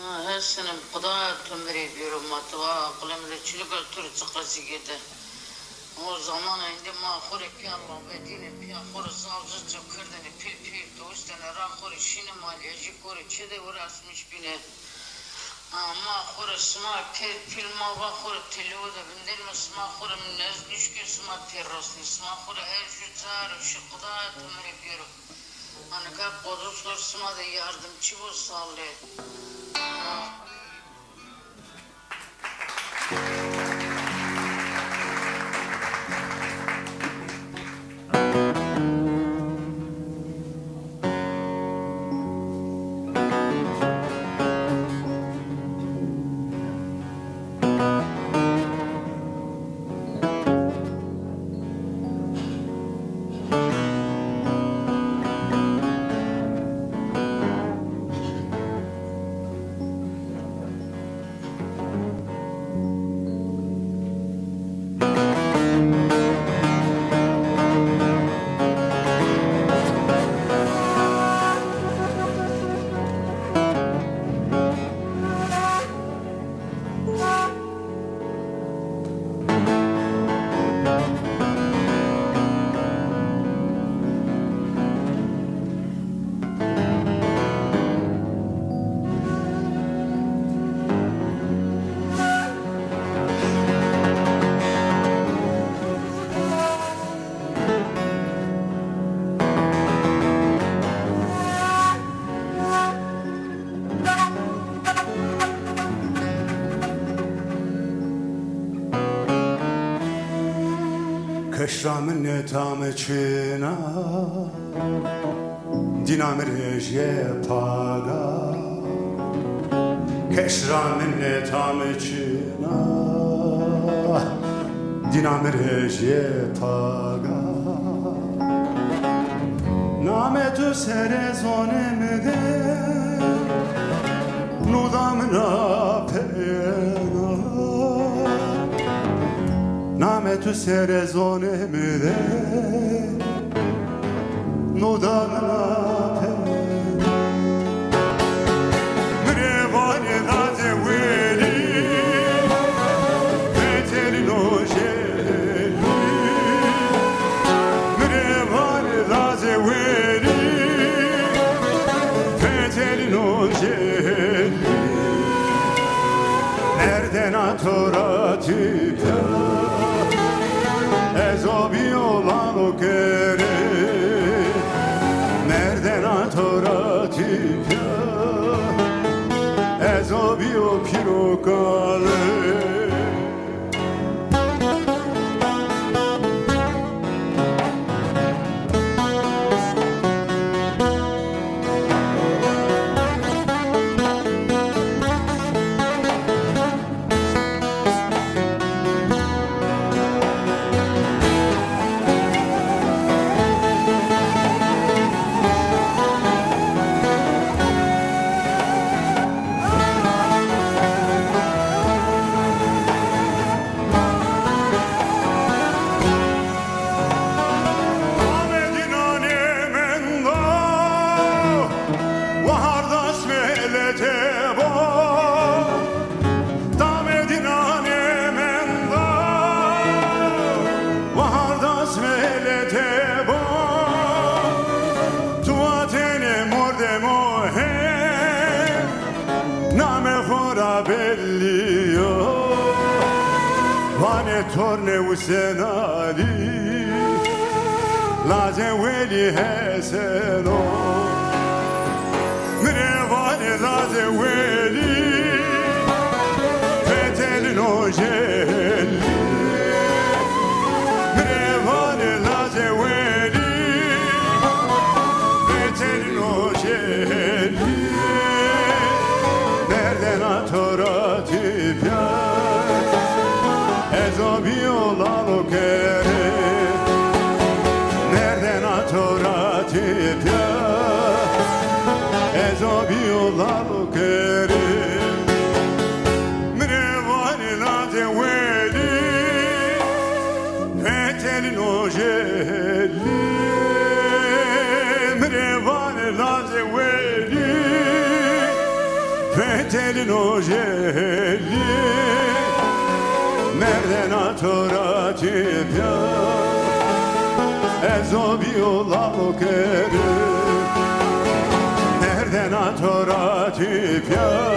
Her sene kadar ömür ediyorum matva kılemde çülük ötürü çıkası gidi. O zaman indi mahore piyallah ve dini piyahore savcı çökürdeni pil dostene rahore şini maliyeci kore çede uğraşmış bine. Mahore sma pil mava hore televada bindirme sma hore minez düşkün sma terrasni sma hore her şu çare şu kadar ömür ediyorum. Hani kap koduslar sma da yardımcı bu sağlı. Kışramın tamçına dinamreje paga Kışramın tamçına dinamreje paga Nametu serezonemde nudamna pena Nametu serezonemde nudamna pena Mrevane daze veli veterino jeli Mrevane daze veli veterino jeli Nereden atorati Ezobi olan o kere Nereden atorati Ezobi o pirokale Torne usenali La zeweli heseno Mrevane la zeweli Fetelino jeli Mrevane la zeweli Fetelino jeli Nereden atorati piyar Ezobi olan o kere Nereden atorati piyar Ezobi olan o kere Mrevane la zeweli Fetelin o jeli Mrevane la zeweli Fetelin o jeli Nereden atora tipya Ezo viola lokeri Nereden atora tipya